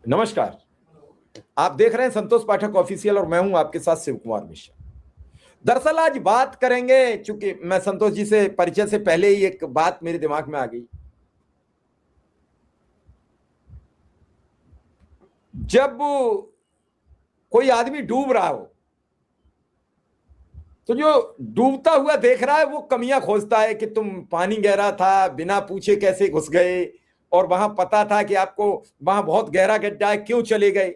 नमस्कार। आप देख रहे हैं संतोष पाठक ऑफिशियल और मैं हूं आपके साथ शिव कुमार मिश्रा। दरअसल आज बात करेंगे, चूंकि मैं संतोष जी से परिचय से पहले ही एक बात मेरे दिमाग में आ गई। जब कोई आदमी डूब रहा हो तो जो डूबता हुआ देख रहा है वो कमियां खोजता है कि तुम पानी गहरा था, बिना पूछे कैसे घुस गए, और वहां पता था कि आपको वहां बहुत गहरा गड्ढा है, क्यों चले गए।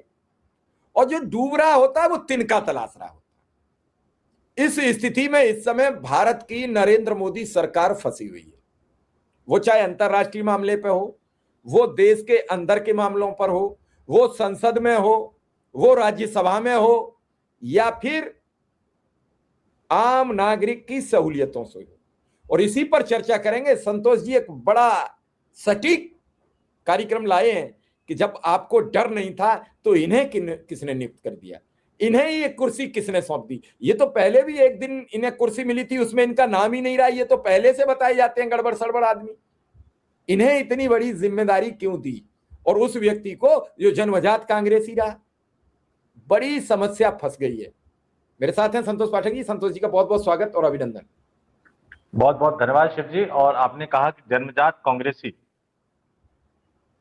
और जो डूब रहा होता है वो तिनका तलाश रहा होता है। इस स्थिति में इस समय भारत की नरेंद्र मोदी सरकार फंसी हुई है। वो चाहे अंतरराष्ट्रीय मामले पे हो, वो देश के अंदर के मामलों पर हो, वो संसद में हो, वो राज्यसभा में हो, या फिर आम नागरिक की सहूलियतों से हो। और इसी पर चर्चा करेंगे। संतोष जी एक बड़ा सटीक कार्यक्रम लाए हैं कि जब आपको डर नहीं था तो इन्हें किसने नियुक्त कर दिया, इन्हें ये कुर्सी किसने सौंप दी। ये तो पहले भी एक दिन इन्हें कुर्सी मिली थी, उसमें इनका नाम ही नहीं रहा। ये तो पहले से बताए जाते हैं गड़बड़ सड़बड़ आदमी। इन्हें इतनी बड़ी जिम्मेदारी क्यों दी, और उस व्यक्ति को जो जन्मजात कांग्रेसी रहा। बड़ी समस्या फंस गई है। मेरे साथ हैं संतोष पाठक जी। संतोष जी का बहुत बहुत स्वागत और अभिनंदन। बहुत बहुत धन्यवाद शिव जी। और आपने कहा कि जन्मजात कांग्रेसी,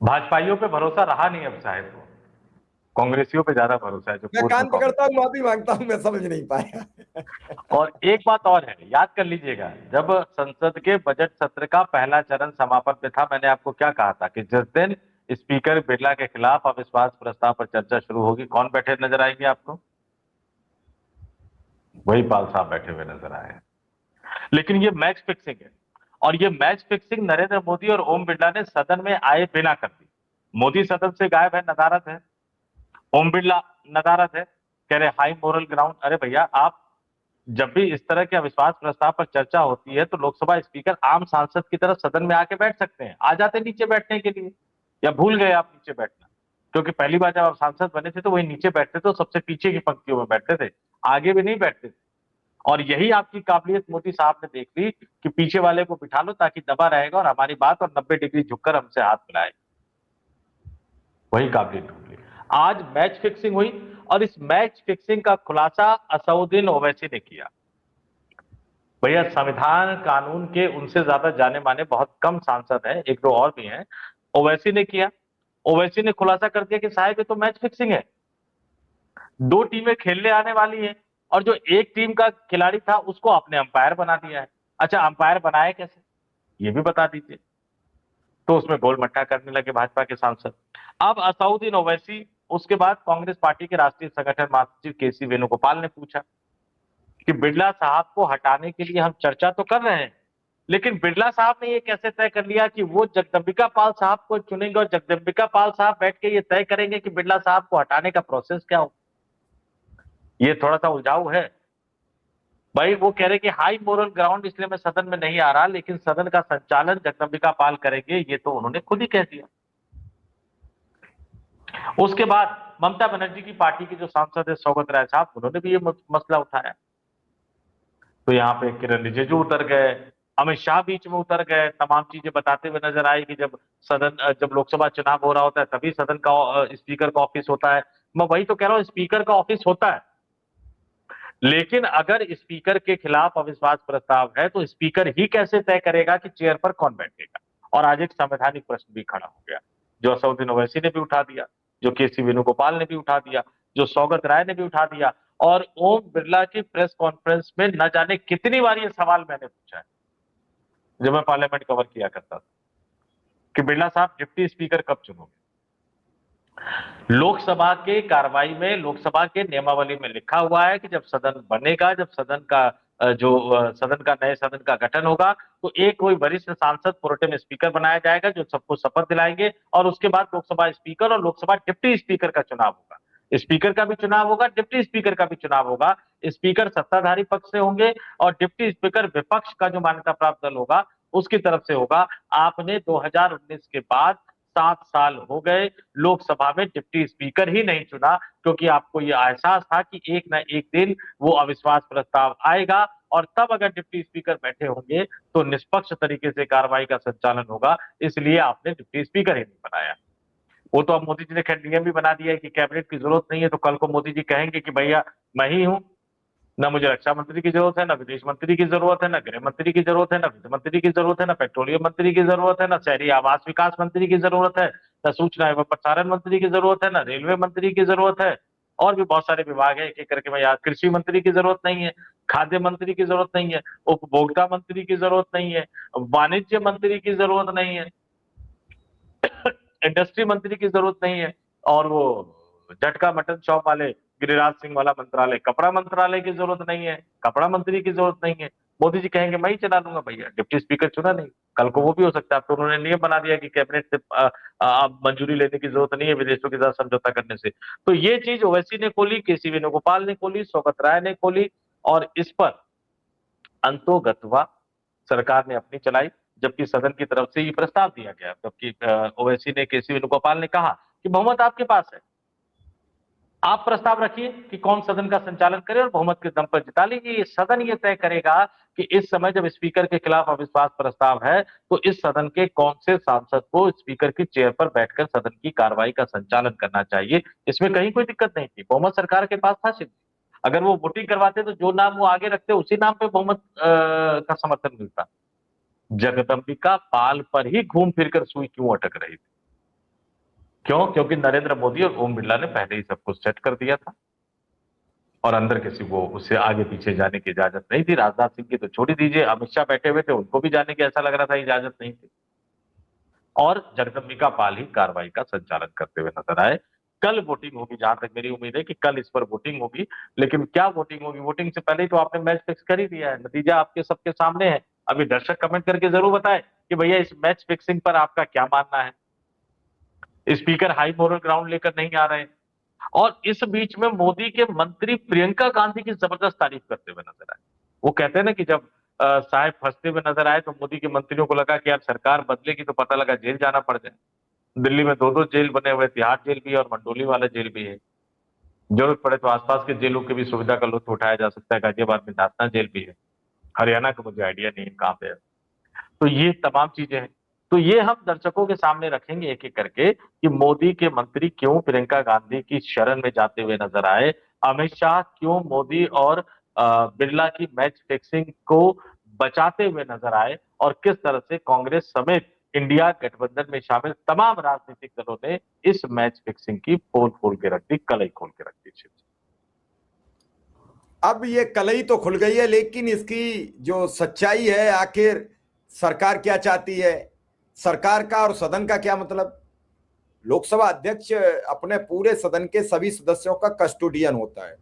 भाजपाइयों पे भरोसा रहा नहीं अब शायद, तो कांग्रेसियों पे ज्यादा भरोसा है जो मैं पूर्व में कान पकड़ता हूं, माफी मांगता हूं, मैं समझ नहीं पाया। और एक बात और है, याद कर लीजिएगा, जब संसद के बजट सत्र का पहला चरण समापन पे था, मैंने आपको क्या कहा था कि जिस दिन स्पीकर बिरला के खिलाफ अविश्वास प्रस्ताव पर चर्चा शुरू होगी, कौन बैठे नजर आएंगे आपको? वही पाल साहब बैठे हुए नजर आए हैं। लेकिन ये मैच फिक्सिंग है, और ये मैच फिक्सिंग नरेंद्र मोदी और ओम बिरला ने सदन में आए बिना कर दी। मोदी सदन से गायब है, नदारद है। ओम बिरला नदारद है, कह रहे हाई मोरल ग्राउंड। अरे भैया, आप जब भी इस तरह के अविश्वास प्रस्ताव पर चर्चा होती है तो लोकसभा स्पीकर आम सांसद की तरफ सदन में आके बैठ सकते हैं। आ जाते नीचे बैठने के लिए, या भूल गए आप नीचे बैठना? क्योंकि पहली बार जब आप सांसद बने थे तो वही नीचे बैठते थे, सबसे पीछे की पंक्तियों में बैठते थे, आगे भी नहीं बैठते थे। और यही आपकी काबिलियत मोदी साहब ने देख ली कि पीछे वाले को बिठा लो ताकि दबा रहेगा और हमारी बात और 90 डिग्री झुककर हमसे हाथ मिलाए। वही काबिलियत ढूंढ ली। आज मैच फिक्सिंग हुई, और इस मैच फिक्सिंग का खुलासा असउद्दीन ओवैसी ने किया। भैया, संविधान कानून के उनसे ज्यादा जाने माने बहुत कम सांसद हैं, एक दो और भी हैं। ओवैसी ने किया। ओवैसी ने खुलासा कर दिया कि साहब ये तो मैच फिक्सिंग है। दो टीमें खेलने आने वाली हैं, और जो एक टीम का खिलाड़ी था उसको आपने अंपायर बना दिया है। अच्छा, अंपायर बनाए कैसे, ये भी बता दीजिए। तो उसमें गोल मट्टा करने लगे भाजपा के सांसद। अब असउद्दीन ओवैसी, उसके बाद कांग्रेस पार्टी के राष्ट्रीय संगठन महासचिव केसी वेणुगोपाल ने पूछा कि बिरला साहब को हटाने के लिए हम चर्चा तो कर रहे हैं, लेकिन बिरला साहब ने ये कैसे तय कर लिया कि वो जगदम्बिका पाल साहब को चुनेंगे और जगदम्बिका पाल साहब बैठ के ये तय करेंगे कि बिरला साहब को हटाने का प्रोसेस क्या हो? ये थोड़ा सा उलझाऊ है भाई। वो कह रहे कि हाई मोरल ग्राउंड इसलिए मैं सदन में नहीं आ रहा, लेकिन सदन का संचालन जगदम्बिका पाल करेंगे, ये तो उन्होंने खुद ही कह दिया। उसके बाद ममता बनर्जी की पार्टी के जो सांसद है सौगत राय साहब, उन्होंने भी ये मसला उठाया। तो यहाँ पे किरण रिजिजू उतर गए, अमित शाह बीच में उतर गए, तमाम चीजें बताते हुए नजर आए कि जब लोकसभा चुनाव हो रहा होता है तभी सदन का स्पीकर का ऑफिस होता है। मैं वही तो कह रहा हूँ, स्पीकर का ऑफिस होता है, लेकिन अगर स्पीकर के खिलाफ अविश्वास प्रस्ताव है तो स्पीकर ही कैसे तय करेगा कि चेयर पर कौन बैठेगा? और आज एक संवैधानिक प्रश्न भी खड़ा हो गया, जो असउद्दीन ओवैसी ने भी उठा दिया, जो केसी वेणुगोपाल ने भी उठा दिया, जो सौगत राय ने भी उठा दिया। और ओम बिरला की प्रेस कॉन्फ्रेंस में न जाने कितनी बार ये सवाल मैंने पूछा है जब मैं पार्लियामेंट कवर किया करता था कि बिरला साहब डिप्टी स्पीकर कब चुनोगे? लोकसभा के कार्रवाई में, लोकसभा के नियमावली में लिखा हुआ है कि जब सदन बनेगा, जब सदन का नए सदन का गठन होगा, तो एक कोई वरिष्ठ सांसद प्रोटेम स्पीकर बनाया जाएगा जो सबको शपथ दिलाएंगे, और उसके बाद लोकसभा स्पीकर और लोकसभा डिप्टी स्पीकर का चुनाव होगा। स्पीकर का भी चुनाव होगा, डिप्टी स्पीकर का भी चुनाव होगा। स्पीकर सत्ताधारी पक्ष से होंगे और डिप्टी स्पीकर विपक्ष का जो मान्यता प्राप्त दल होगा उसकी तरफ से होगा। आपने 2019 के बाद 7 साल हो गए, लोकसभा में डिप्टी स्पीकर ही नहीं चुना, क्योंकि आपको यह एहसास था कि एक न एक दिन वो अविश्वास प्रस्ताव आएगा, और तब अगर डिप्टी स्पीकर बैठे होंगे तो निष्पक्ष तरीके से कार्रवाई का संचालन होगा, इसलिए आपने डिप्टी स्पीकर ही नहीं बनाया। वो तो अब मोदी जी ने खैर नियम भी बना दिया है कि कैबिनेट की जरूरत नहीं है, तो कल को मोदी जी कहेंगे कि भैया मैं ही हूं, ना मुझे रक्षा मंत्री की जरूरत है, ना विदेश मंत्री की जरूरत है, ना गृह मंत्री की जरूरत है, ना वित्त मंत्री की जरूरत है, ना पेट्रोलियम मंत्री की जरूरत है, ना शहरी आवास विकास मंत्री की जरूरत है, ना सूचना एवं प्रसारण मंत्री की जरूरत है, ना रेलवे मंत्री की जरूरत है, और भी बहुत सारे विभाग है, एक एक करके मैं याद, कृषि मंत्री की जरूरत नहीं है, खाद्य मंत्री की जरूरत नहीं है, उपभोक्ता मंत्री की जरूरत नहीं है, वाणिज्य मंत्री की जरूरत नहीं है, इंडस्ट्री मंत्री की जरूरत नहीं है, और वो झटका मटन शॉप वाले गिरिराज सिंह वाला मंत्रालय, कपड़ा मंत्रालय की जरूरत नहीं है, कपड़ा मंत्री की जरूरत नहीं है। मोदी जी कहेंगे मैं ही चला लूंगा भैया, डिप्टी स्पीकर चुना नहीं, कल को वो भी हो सकता है। अब तो उन्होंने नियम बना दिया कि कैबिनेट से अब मंजूरी लेने की जरूरत नहीं है विदेशों के साथ समझौता करने से। तो ये चीज ओवैसी ने खोली, केसी वेणुगोपाल ने खोली, सौगत राय ने खोली, और इस पर अंतोगत्वा सरकार ने अपनी चलाई, जबकि सदन की तरफ से ये प्रस्ताव दिया गया, जबकि ओवैसी ने, केसी वेणुगोपाल ने कहा कि बहुमत आपके पास है, आप प्रस्ताव रखिए कि कौन सदन का संचालन करे और बहुमत के दम पर जिता लीजिए। ये सदन ये तय करेगा कि इस समय जब स्पीकर के खिलाफ अविश्वास प्रस्ताव है तो इस सदन के कौन से सांसद को स्पीकर की चेयर पर बैठकर सदन की कार्रवाई का संचालन करना चाहिए। इसमें कहीं कोई दिक्कत नहीं थी, बहुमत सरकार के पास था सिर्फ। अगर वो वोटिंग करवाते तो जो नाम वो आगे रखते उसी नाम पे बहुमत का समर्थन मिलता। जगदंबिका पाल पर ही घूम फिरकर सुई क्यों अटक रही थी? क्यों? क्योंकि नरेंद्र मोदी और ओम बिरला ने पहले ही सब कुछ सेट कर दिया था, और अंदर किसी को उससे आगे पीछे जाने की इजाजत नहीं थी। राजनाथ सिंह की तो छोड़ ही दीजिए, अमित शाह बैठे हुए थे, उनको भी जाने की ऐसा लग रहा था इजाजत नहीं थी, और जगदंबिका पाल ही कार्रवाई का संचालन करते हुए नजर आए। कल वोटिंग होगी, जहां तक मेरी उम्मीद है कि कल इस पर वोटिंग होगी। लेकिन क्या वोटिंग होगी? वोटिंग से पहले ही तो आपने मैच फिक्स कर ही दिया है, नतीजा आपके सबके सामने है। अभी दर्शक कमेंट करके जरूर बताएं कि भैया इस मैच फिक्सिंग पर आपका क्या मानना है। स्पीकर हाई मोरल ग्राउंड लेकर नहीं आ रहे हैं, और इस बीच में मोदी के मंत्री प्रियंका गांधी की जबरदस्त तारीफ करते हुए नजर आए। वो कहते हैं ना कि जब साहब फंसते हुए नजर आए तो मोदी के मंत्रियों को लगा कि यार सरकार बदलेगी तो पता लगा जेल जाना पड़ जाए। दिल्ली में दो दो जेल बने हुए, तिहाड़ जेल भी है और मंडोली वाला जेल भी है। जरूरत पड़े तो आसपास के जेलों की भी सुविधा का लुत्फ उठाया जा सकता है। गाजियाबाद में नाथना जेल भी है, हरियाणा का मुझे आइडिया नहीं है कहाँ पे है। तो ये तमाम चीजें हैं, तो ये हम दर्शकों के सामने रखेंगे एक एक करके कि मोदी के मंत्री क्यों प्रियंका गांधी की शरण में जाते हुए नजर आए, अमित शाह क्यों मोदी और बिरला की मैच फिक्सिंग को बचाते हुए नजर आए, और किस तरह से कांग्रेस समेत इंडिया गठबंधन में शामिल तमाम राजनीतिक दलों ने इस मैच फिक्सिंग की पोल खोल के रख दी, कलई खोल के रख दी। अब ये कलई तो खुल गई है, लेकिन इसकी जो सच्चाई है, आखिर सरकार क्या चाहती है, सरकार का और सदन का क्या मतलब। लोकसभा अध्यक्ष अपने पूरे सदन के सभी सदस्यों का कस्टोडियन होता है।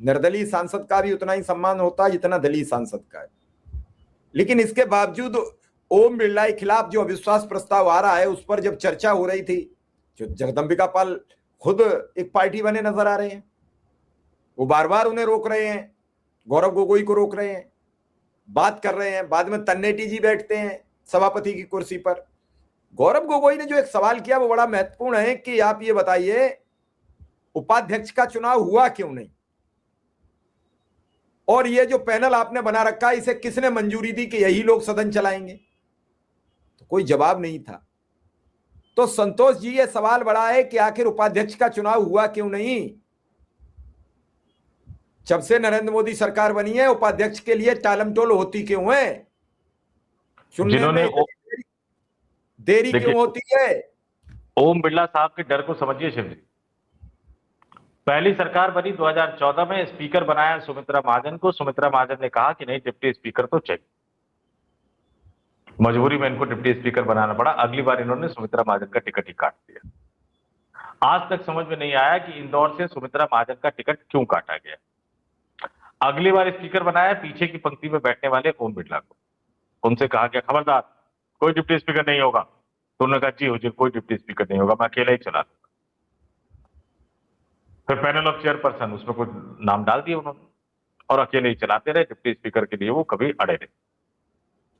निर्दलीय सांसद का भी उतना ही सम्मान होता है जितना दलीय सांसद का है। लेकिन इसके बावजूद ओम बिरला के खिलाफ जो अविश्वास प्रस्ताव आ रहा है उस पर जब चर्चा हो रही थी, जो जगदंबिका पाल खुद एक पार्टी बने नजर आ रहे हैं, वो बार बार उन्हें रोक रहे हैं, गौरव गोगोई को रोक रहे हैं, बात कर रहे हैं। बाद में तन्नेटी जी बैठते हैं सभापति की कुर्सी पर। गौरव गोगोई ने जो एक सवाल किया वो बड़ा महत्वपूर्ण है कि आप ये बताइए उपाध्यक्ष का चुनाव हुआ क्यों नहीं, और ये जो पैनल आपने बना रखा है इसे किसने मंजूरी दी कि यही लोग सदन चलाएंगे? तो कोई जवाब नहीं था। तो संतोष जी ये सवाल बड़ा है कि आखिर उपाध्यक्ष का चुनाव हुआ क्यों नहीं? जब से नरेंद्र मोदी सरकार बनी है उपाध्यक्ष के लिए टालमटोल होती क्यों है? चुनने में देरी क्यों होती है? ओम बिरला साहब के डर को समझिए शिव जी। पहली सरकार बनी 2014 में, स्पीकर बनाया सुमित्रा महाजन को। सुमित्रा महाजन ने कहा कि नहीं, डिप्टी स्पीकर तो चाहिए। मजबूरी में इनको डिप्टी स्पीकर बनाना पड़ा। अगली बार इन्होंने सुमित्रा महाजन का टिकट ही काट दिया। आज तक समझ में नहीं आया कि इंदौर से सुमित्रा महाजन का टिकट क्यों काटा गया। अगली बार स्पीकर बनाया पीछे की पंक्ति में बैठने वाले ओम बिरला को। उनसे कहा गया खबरदार कोई डिप्टी स्पीकर नहीं होगा। तो उन्होंने कहा जी हुजूर कोई डिप्टी स्पीकर नहीं होगा, मैं अकेला ही चला दूंगा। फिर पैनल ऑफ चेयरपर्सन, उसमें कुछ नाम डाल दिए उन्होंने, और अकेले ही चलाते रहे। डिप्टी स्पीकर के लिए वो कभी अड़े नहीं,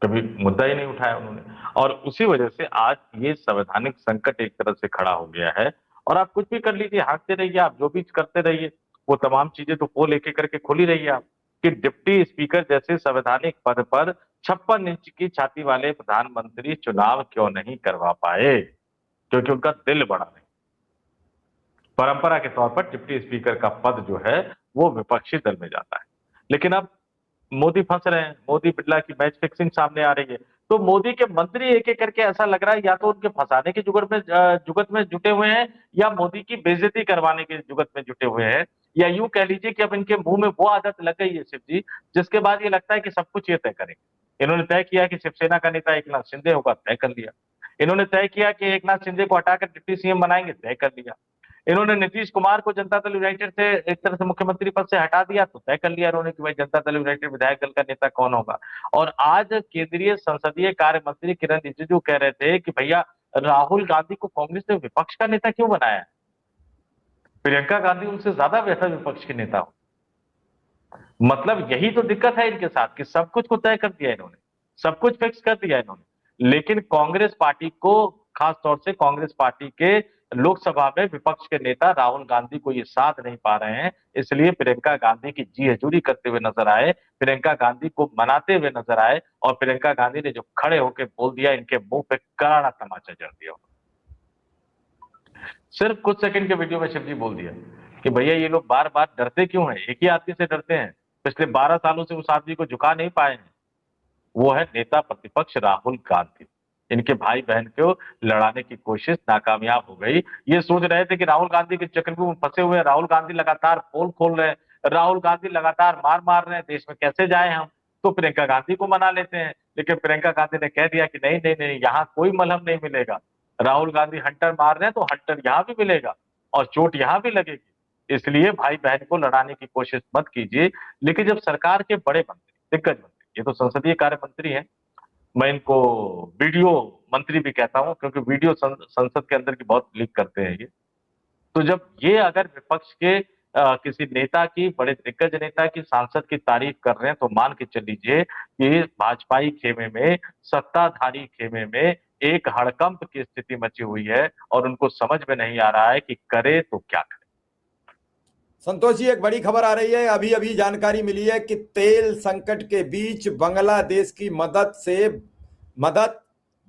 कभी मुद्दा ही नहीं उठाया उन्होंने। और उसी वजह से आज ये संवैधानिक संकट एक तरह से खड़ा हो गया है। और आप कुछ भी कर लीजिए, हाँकते रहिए, आप जो भी करते रहिए, वो तमाम चीजें तो पोल एक एक करके खोली रही है आप कि डिप्टी स्पीकर जैसे संवैधानिक पद पर 56 इंच की छाती वाले प्रधानमंत्री चुनाव क्यों नहीं करवा पाए? क्योंकि उनका दिल बड़ा नहीं। परंपरा के तौर पर डिप्टी स्पीकर का पद जो है वो विपक्षी दल में जाता है। लेकिन अब मोदी फंस रहे हैं, मोदी बिरला की मैच फिक्सिंग सामने आ रही है। तो मोदी के मंत्री एक एक करके ऐसा लग रहा है या तो उनके फंसाने की जुगत में जुटे हुए हैं, या मोदी की बेइज्जती करवाने की जुगत में जुटे हुए हैं, या यूं कह लीजिए कि अब इनके मुंह में वो आदत लग गई है शिव जी, जिसके बाद ये लगता है कि सब कुछ ये तय करेंगे। इन्होंने तय किया कि शिवसेना का नेता एकनाथ शिंदे होगा, तय कर लिया। इन्होंने तय किया कि एकनाथ शिंदे को हटाकर डिप्टी सीएम बनाएंगे, तय कर लिया। इन्होंने नीतीश कुमार को जनता दल यूनाइटेड से एक तरह से मुख्यमंत्री पद से हटा दिया, तो तय कर लिया उन्होंने कि भाई जनता दल यूनाइटेड विधायक दल का नेता कौन होगा। और आज केंद्रीय संसदीय कार्य मंत्री किरण रिजिजू कह रहे थे कि भैया राहुल गांधी को कांग्रेस ने विपक्ष का नेता क्यों बनाया है? प्रियंका गांधी उनसे ज्यादा बेहतर विपक्ष की नेता हो। मतलब यही तो दिक्कत है इनके साथ कि सब कुछ को तय कर दिया इन्होंने, सब कुछ फिक्स कर दिया इन्होंने, लेकिन कांग्रेस पार्टी को, खास तौर से कांग्रेस पार्टी के लोकसभा में विपक्ष के नेता राहुल गांधी को ये साथ नहीं पा रहे हैं। इसलिए प्रियंका गांधी की जी हजूरी करते हुए नजर आए, प्रियंका गांधी को मनाते हुए नजर आए, और प्रियंका गांधी ने जो खड़े होकर बोल दिया, इनके मुंह पे करारा तमाचा जड़ दिया। सिर्फ कुछ सेकंड के वीडियो में शिव जी बोल दिया कि भैया ये लोग बार बार डरते क्यों हैं, एक ही आदमी से डरते हैं, पिछले 12 सालों से उस आदमी को झुका नहीं पाए हैं, वो है नेता प्रतिपक्ष राहुल गांधी। इनके भाई बहन को लड़ाने की कोशिश नाकामयाब हो गई। ये सोच रहे थे कि राहुल गांधी के चक्रव्यूह में फंसे हुए हैं, राहुल गांधी लगातार पोल खोल रहे हैं, राहुल गांधी लगातार मार मार रहे हैं, देश में कैसे जाए हम, तो प्रियंका गांधी को मना लेते हैं। लेकिन प्रियंका गांधी ने कह दिया कि नहीं नहीं नहीं, यहाँ कोई मलहम नहीं मिलेगा, राहुल गांधी हंटर मार रहे हैं तो हंटर यहाँ भी मिलेगा और चोट यहाँ भी लगेगी, इसलिए भाई बहन को लड़ाने की कोशिश मत कीजिए। लेकिन जब सरकार के बड़े मंत्री, दिग्गज मंत्री, ये तो संसदीय कार्य मंत्री हैं, मैं इनको वीडियो मंत्री भी कहता हूं क्योंकि वीडियो संसद के अंदर की बहुत लीक करते हैं ये। तो जब ये अगर विपक्ष के किसी नेता की, बड़े दिग्गज नेता की, सांसद की तारीफ कर रहे हैं, तो मान के चल लीजिए कि भाजपाई खेमे में, सत्ताधारी खेमे में एक हड़कंप की स्थिति मची हुई है और उनको समझ में नहीं आ रहा है कि करे तो क्या करे। संतोष जी, एक बड़ी खबर आ रही है, अभी अभी जानकारी मिली है कि तेल संकट के बीच बांग्लादेश की मदद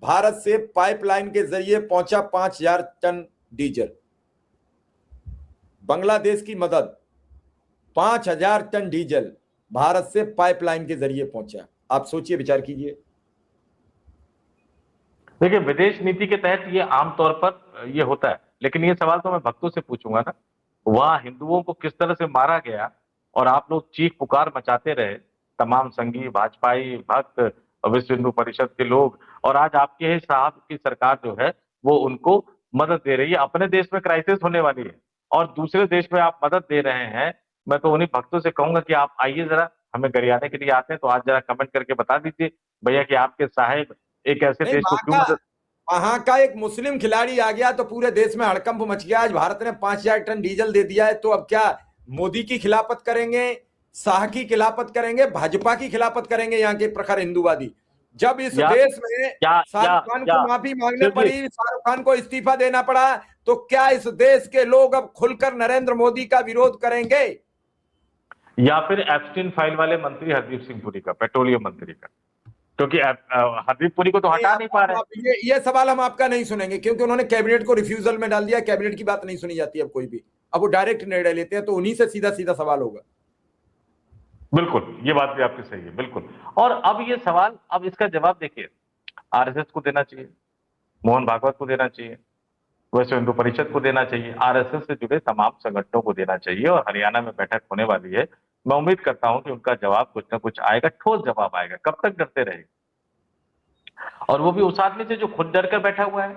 भारत से पाइपलाइन के जरिए पहुंचा 5,000 टन डीजल। बांग्लादेश की मदद 5,000 टन डीजल भारत से पाइपलाइन के जरिए पहुंचा। आप सोचिए, विचार कीजिए। देखिए, विदेश नीति के तहत ये आमतौर पर ये होता है, लेकिन ये सवाल तो मैं भक्तों से पूछूंगा ना, वहां हिंदुओं को किस तरह से मारा गया और आप लोग चीख पुकार मचाते रहे, तमाम संघी, भाजपाई, भक्त, विश्व हिंदू परिषद के लोग, और आज आपके ही साहब की सरकार जो है वो उनको मदद दे रही है। अपने देश में क्राइसिस होने वाली है और दूसरे देश में आप मदद दे रहे हैं। मैं तो उन्हीं भक्तों से कहूंगा कि आप आइए जरा, हमें गरियाने के लिए आते हैं तो आज जरा कमेंट करके बता दीजिए भैया कि आपके साहेब एक ऐसे नहीं, देश को क्यों मदद। वहां का एक मुस्लिम खिलाड़ी आ गया तो पूरे देश में हड़कंप मच गया। आज भारत ने 5,000 टन डीजल दे दिया है, तो अब क्या मोदी की खिलाफत करेंगे, शाह की खिलाफत करेंगे, भाजपा की खिलाफत करेंगे यहाँ के प्रखर हिंदूवादी? जब इस देश में शाहरुख खान को माफी मांगने पड़ी, शाहरुख खान को इस्तीफा देना पड़ा, तो क्या इस देश के लोग अब खुलकर नरेंद्र मोदी का विरोध करेंगे? या फिर एप्स्टीन फाइल वाले मंत्री हरदीप सिंह पुरी का, पेट्रोलियम मंत्री का, क्योंकि हरदीप पुरी को तो हटा नहीं पा रहे। ये सवाल हम आपका नहीं सुनेंगे क्योंकि उन्होंने कैबिनेट को रिफ्यूजल में डाल दिया। कैबिनेट की बात नहीं सुनी जाती अब कोई भी, अब वो डायरेक्ट निर्णय लेते हैं, तो उन्हीं से सीधा सीधा सवाल होगा। बिल्कुल, ये बात भी आपकी सही है, बिल्कुल। और अब ये सवाल, अब इसका जवाब देखिए, आरएसएस को देना चाहिए, मोहन भागवत को देना चाहिए, विश्व हिंदू परिषद को देना चाहिए, आरएसएस से जुड़े तमाम संगठनों को देना चाहिए। और हरियाणा में बैठक होने वाली है, मैं उम्मीद करता हूं कि उनका जवाब कुछ ना कुछ आएगा, ठोस जवाब आएगा। कब तक डरते रहेंगे? और वो भी उस आदमी से जो खुद डर कर बैठा हुआ है,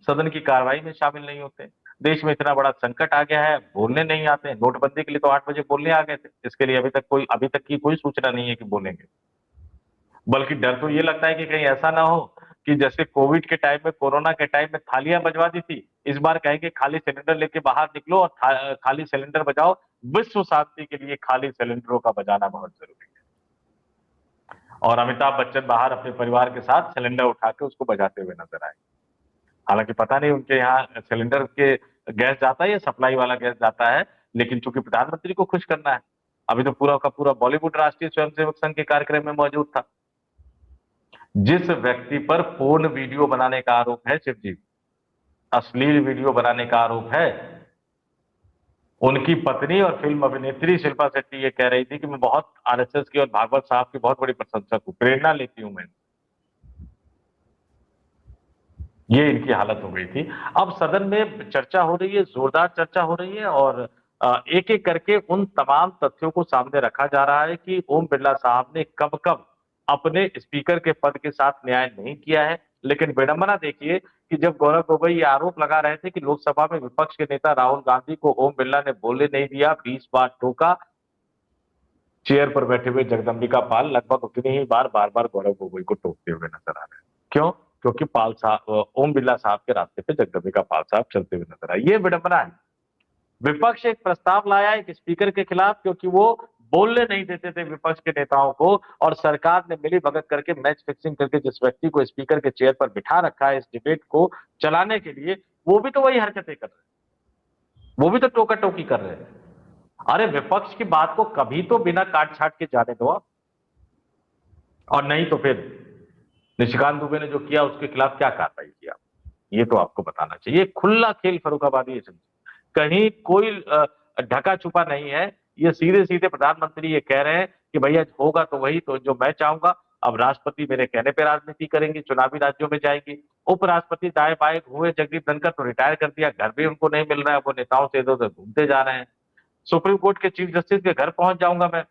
सदन की कार्रवाई में शामिल नहीं होते। देश में इतना बड़ा संकट आ गया है, बोलने नहीं आते। नोटबंदी के लिए तो 8 बजे बोलने आ गए थे, इसके लिए अभी तक की कोई सूचना नहीं है कि बोलेंगे। बल्कि डर तो ये लगता है कि कहीं ऐसा ना हो कि जैसे कोविड के टाइम में, कोरोना के टाइम में थालियां बजवा दी थी, इस बार कहेंगे खाली सिलेंडर लेके बाहर निकलो और खाली सिलेंडर बजाओ। विश्व शांति के लिए खाली सिलेंडरों का बजाना बहुत जरूरी है। और अमिताभ बच्चन बाहर अपने परिवार के साथ सिलेंडर उठा के उसको बजाते हुए नजर आए। हालांकि पता नहीं उनके यहाँ सिलेंडर के गैस जाता है या सप्लाई वाला गैस जाता है, लेकिन चूंकि प्रधानमंत्री को खुश करना है, अभी तो पूरा का पूरा बॉलीवुड राष्ट्रीय स्वयंसेवक संघ के कार्यक्रम में मौजूद था। जिस व्यक्ति पर पूर्ण वीडियो बनाने का आरोप है शिव जी, अश्लील वीडियो बनाने का आरोप है, उनकी पत्नी और फिल्म अभिनेत्री शिल्पा शेट्टी ये कह रही थी कि मैं बहुत आरएसएस की और भागवत साहब की बहुत बड़ी प्रशंसक हूँ, प्रेरणा लेती हूँ मैं। ये इनकी हालत हो गई थी। अब सदन में चर्चा हो रही है, जोरदार चर्चा हो रही है, और एक एक करके उन तमाम तथ्यों को सामने रखा जा रहा है कि ओम बिरला साहब ने कब कब अपने स्पीकर के पद के साथ न्याय नहीं किया है। लेकिन विडंबना देखिए कि जब गौरव गोगोई ये आरोप लगा रहे थे कि लोकसभा में विपक्ष के नेता राहुल गांधी को ओम बिरला ने बोलने नहीं दिया, 20 बार टोका, चेयर पर बैठे हुए जगदम्बिका पाल लगभग उतनी ही बार बार बार गौरव गोगोई को टोकते हुए नजर आ रहे हैं। क्यों? क्योंकि पाल साहब, ओम बिरला साहब के रास्ते पे जगदम्बिका पाल साहब चलते हुए नजर आए। ये विडंबना है। विपक्ष एक प्रस्ताव लाया एक स्पीकर के खिलाफ, क्योंकि वो बोलने नहीं देते थे विपक्ष के नेताओं को, और सरकार ने मिली भगत करके, मैच फिक्सिंग करके जिस व्यक्ति को स्पीकर के चेयर पर बिठा रखा है इस डिबेट को चलाने के लिए, वो भी तो वही हरकतें कर रहे हैं, वो भी तो टोका टोकी कर रहे हैं। अरे विपक्ष की बात को कभी तो बिना काट छाट के जाने दो आप। और नहीं तो फिर निशिकांत दुबे ने जो किया उसके खिलाफ क्या कार्रवाई किया, ये तो आपको बताना चाहिए। खुला खेल फर्रुखाबादी है, कहीं कोई ढका छुपा नहीं है। ये सीधे सीधे प्रधानमंत्री ये कह रहे हैं कि भैया होगा तो वही तो जो मैं चाहूंगा। अब राष्ट्रपति मेरे कहने पे राजनीति करेंगे, चुनावी राज्यों में जाएंगे। उपराष्ट्रपति दाएं बाएं हुए, जगदीप धनखड़ तो रिटायर कर दिया, घर भी उनको नहीं मिल रहा है, वो नेताओं से इधर उधर घूमते जा रहे हैं। सुप्रीम कोर्ट के चीफ जस्टिस के घर पहुंच जाऊंगा मैं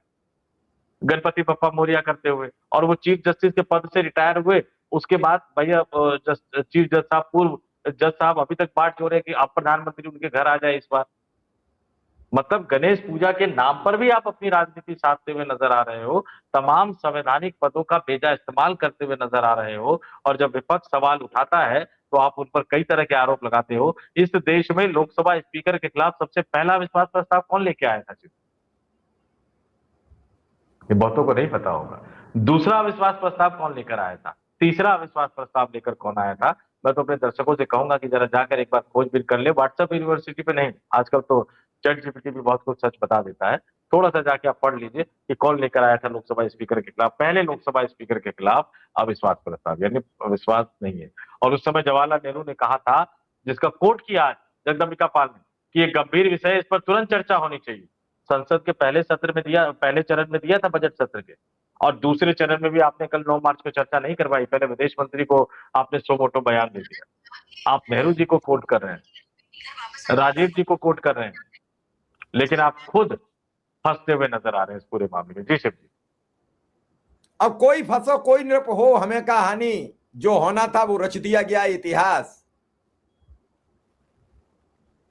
गणपति बप्पा मोरिया करते हुए, और वो चीफ जस्टिस के पद से रिटायर हुए, उसके बाद भैया चीफ जज साहब, पूर्व जज साहब अभी तक बात हो रहे कि अब प्रधानमंत्री उनके घर आ जाए इस बार। मतलब गणेश पूजा के नाम पर भी आप अपनी राजनीति साधते हुए नजर आ रहे हो, तमाम संवैधानिक पदों का बेजा इस्तेमाल करते हुए नजर आ रहे हो, और जब विपक्ष सवाल उठाता है तो आप उन पर कई तरह के आरोप लगाते हो। इस देश में लोकसभा स्पीकर के खिलाफ सबसे पहला विश्वास प्रस्ताव कौन लेके आया था? ये बहुतों को नहीं पता होगा। दूसरा अविश्वास प्रस्ताव कौन लेकर आया था? तीसरा अविश्वास प्रस्ताव लेकर कौन आया था? मैं तो अपने दर्शकों से कहूंगा कि जरा जाकर एक बार खोजबीन कर ले, व्हाट्सएप यूनिवर्सिटी पे नहीं, आजकल तो चैट जीपीटी भी बहुत कुछ सच बता देता है। थोड़ा सा जाके आप पढ़ लीजिए कि कौन लेकर आया था लोकसभा स्पीकर के खिलाफ, पहले लोकसभा स्पीकर के खिलाफ अविश्वास प्रस्ताव, यानी विश्वास नहीं है। और उस समय जवाहरलाल नेहरू ने कहा था, जिसका कोट किया आज जगदम्बिका पाल ने, कि ये गंभीर विषय है, इस पर तुरंत चर्चा होनी चाहिए। संसद के पहले सत्र में दिया, पहले चरण में दिया था बजट सत्र के, और दूसरे चरण में भी आपने कल 9 मार्च को चर्चा नहीं करवाई। पहले विदेश मंत्री को आपने सो मोटो बयान दे दिया। आप नेहरू जी को कोट कर रहे हैं, राजीव जी को कोट कर रहे हैं, लेकिन आप खुद फंसते हुए नजर आ रहे हैं इस पूरे मामले में। जी शिव जी। अब कोई फंसो कोई नृप हो, हमें कहानी जो होना था वो रच दिया गया इतिहास।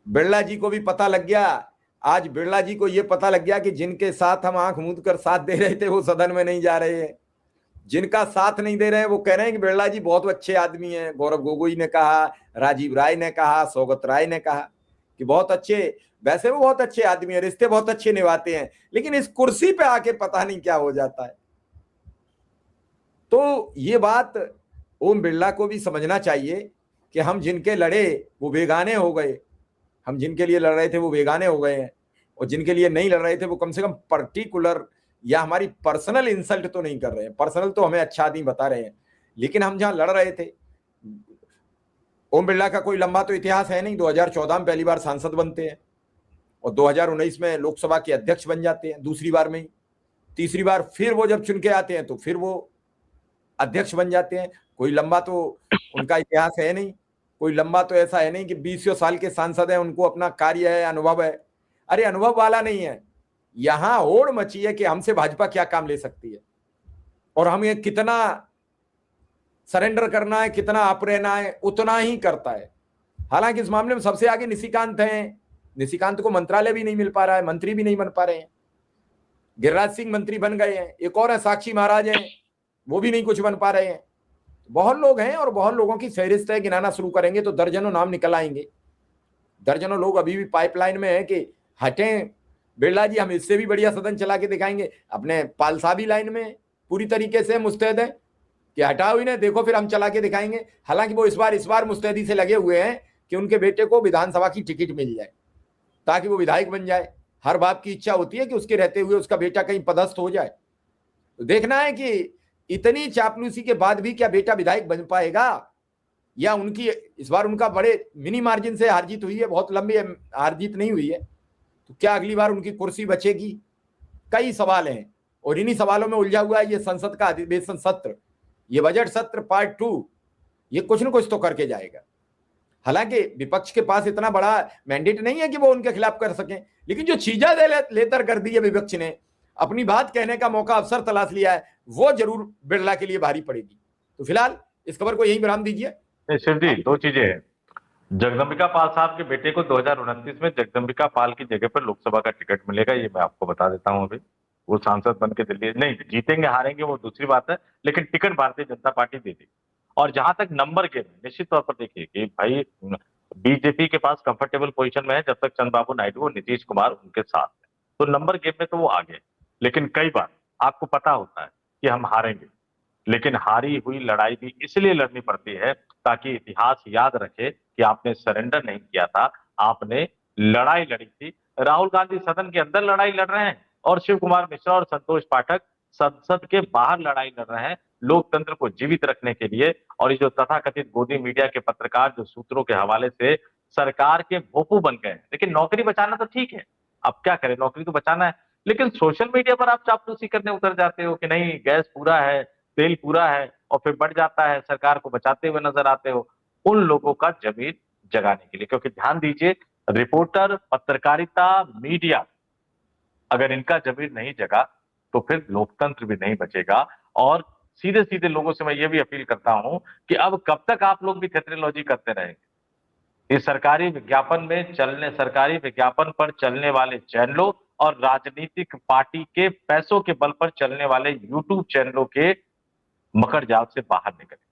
बिरला जी को भी पता लग गया, आज बिरला जी को यह पता लग गया कि जिनके साथ हम आंख मूंद कर साथ दे रहे थे वो सदन में नहीं जा रहे हैं, जिनका साथ नहीं दे रहे हैं वो कह रहे हैं कि बिरला जी बहुत अच्छे आदमी हैं। गौरव गोगोई ने कहा, राजीव राय ने कहा, सौगत राय ने कहा कि बहुत अच्छे, वैसे वो बहुत अच्छे आदमी है, रिश्ते बहुत अच्छे निभाते हैं, लेकिन इस कुर्सी पे आके पता नहीं क्या हो जाता है। तो ये बात ओम बिरला को भी समझना चाहिए कि हम जिनके लड़े वो बेगाने हो गए, हम जिनके लिए लड़ रहे थे वो बेगाने हो गए हैं, और जिनके लिए नहीं लड़ रहे थे वो कम से कम पर्टिकुलर या हमारी पर्सनल इंसल्ट तो नहीं कर रहे हैं। पर्सनल तो हमें अच्छा आदमी बता रहे हैं, लेकिन हम जहां लड़ रहे थे, ओम बिरला का कोई लंबा तो इतिहास है नहीं। 2014 में पहली बार सांसद बनते हैं और 2019 में लोकसभा के अध्यक्ष बन जाते हैं, दूसरी बार में ही। तीसरी बार फिर वो जब चुन के आते हैं तो फिर वो अध्यक्ष बन जाते हैं। कोई लंबा तो उनका इतिहास है नहीं, कोई लंबा तो ऐसा है नहीं कि 20 साल के सांसद हैं, उनको अपना कार्य है, अनुभव है। अरे अनुभव वाला नहीं है, यहां होड़ मची है कि हमसे भाजपा क्या काम ले सकती है और हमें कितना सरेंडर करना है, कितना आप रहना है, उतना ही करता है। हालांकि इस मामले में सबसे आगे निशिकांत हैं। निशिकांत को मंत्रालय भी नहीं मिल पा रहा है, मंत्री भी नहीं बन पा रहे हैं। गिरिराज सिंह मंत्री बन गए हैं, एक और है साक्षी महाराज हैं, वो भी नहीं कुछ बन पा रहे हैं। बहुत लोग हैं और बहुत लोगों की फहरिस्त है, गिनाना शुरू करेंगे तो दर्जनों नाम निकल आएंगे। दर्जनों लोग अभी भी पाइपलाइन में है कि हटें बिरला जी, हम इससे भी बढ़िया सदन चला के दिखाएंगे। अपने पाल साहब भी लाइन में पूरी तरीके से मुस्तैद है कि हटाओ इन्हें, देखो फिर हम चला के दिखाएंगे। हालांकि वो इस बार मुस्तैदी से लगे हुए हैं कि उनके बेटे को विधानसभा की टिकट मिल जाए ताकि वो विधायक बन जाए। हर बाप की इच्छा होती है कि उसके रहते हुए उसका बेटा कहीं पदस्थ हो जाए। तो देखना है कि इतनी चापलूसी के बाद भी क्या बेटा विधायक बन पाएगा, या उनकी इस बार उनका बड़े मिनी मार्जिन से हार जीत हुई है, बहुत लंबी हार जीत नहीं हुई है। तो क्या अगली बार उनकी कुर्सी बचेगी? कई सवाल हैं और इन्हीं सवालों में उलझा हुआ है ये संसद का अधिवेशन सत्र, ये बजट सत्र पार्ट 2, ये कुछ न कुछ तो करके जाएगा। हालांकि विपक्ष के पास इतना बड़ा मैंडेट नहीं है कि वो उनके खिलाफ कर सकें, लेकिन जो चीजा लेतर कर दी है विपक्ष ने, अपनी बात कहने का मौका अवसर तलाश लिया है, वो जरूर बिरला के लिए भारी पड़ेगी। तो फिलहाल इस खबर को यहीं विराम दीजिए। शिव जी, दो चीजें हैं। जगदम्बिका पाल साहब के बेटे को 2029 में जगदम्बिका पाल की जगह पर लोकसभा का टिकट मिलेगा, ये मैं आपको बता देता हूं। अभी वो सांसद बन के दिल्ली नहीं जीतेंगे हारेंगे वो दूसरी बात है, लेकिन टिकट भारतीय जनता पार्टी दे देगी। और जहां तक नंबर गेम है, निश्चित तौर पर देखिए कि भाई बीजेपी के पास कंफर्टेबल पोजीशन में है जब तक चंद्रबाबू नायडू और नीतीश कुमार उनके साथ है, तो नंबर गेम में तो वो आगे। लेकिन कई बार आपको पता होता है कि हम हारेंगे, लेकिन हारी हुई लड़ाई भी इसलिए लड़नी पड़ती है ताकि इतिहास याद रखे कि आपने सरेंडर नहीं किया था, आपने लड़ाई लड़ी थी। राहुल गांधी सदन के अंदर लड़ाई लड़ रहे हैं और शिव कुमार मिश्रा और संतोष पाठक संसद के बाहर लड़ाई लड़ रहे हैं लोकतंत्र को जीवित रखने के लिए। और ये जो तथाकथित गोदी मीडिया के पत्रकार जो सूत्रों के हवाले से सरकार के भोपू बन गए हैं, लेकिन नौकरी बचाना तो ठीक है, अब क्या करें, नौकरी तो बचाना है, लेकिन सोशल मीडिया पर आप चापलूसी करने उतर जाते हो कि नहीं गैस पूरा है, तेल पूरा है, और फिर बढ़ जाता है, सरकार को बचाते हुए नजर आते हो। उन लोगों का जमीर जगाने के लिए, क्योंकि ध्यान दीजिए रिपोर्टर, पत्रकारिता, मीडिया, अगर इनका जमीर नहीं जगा तो फिर लोकतंत्र भी नहीं बचेगा। और सीधे सीधे लोगों से मैं ये भी अपील करता हूं कि अब कब तक आप लोग भी थेथरोलॉजी करते रहेंगे। इस सरकारी विज्ञापन पर चलने वाले चैनलों और राजनीतिक पार्टी के पैसों के बल पर चलने वाले यूट्यूब चैनलों के मकर जाल से बाहर निकले।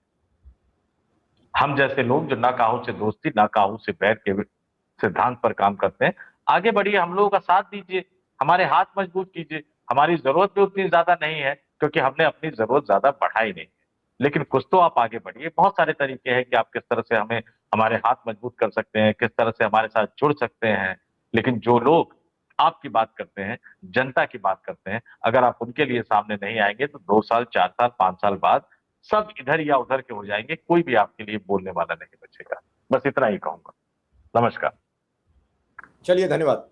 हम जैसे लोग जो ना काहू से दोस्ती ना काहू से बैर के सिद्धांत पर काम करते हैं, आगे बढ़िए, हम लोगों का साथ दीजिए, हमारे हाथ मजबूत कीजिए। हमारी जरूरत भी उतनी ज्यादा नहीं है क्योंकि हमने अपनी जरूरत ज्यादा बढ़ाई नहीं है, लेकिन कुछ तो आप आगे बढ़िए। बहुत सारे तरीके हैं कि आप किस तरह से हमें हमारे हाथ मजबूत कर सकते हैं, किस तरह से हमारे साथ जुड़ सकते हैं। लेकिन जो लोग आपकी बात करते हैं, जनता की बात करते हैं, अगर आप उनके लिए सामने नहीं आएंगे तो 2 साल, 4 साल, 5 साल बाद सब इधर या उधर के हो जाएंगे, कोई भी आपके लिए बोलने वाला नहीं बचेगा। बस इतना ही कहूंगा। नमस्कार। चलिए, धन्यवाद।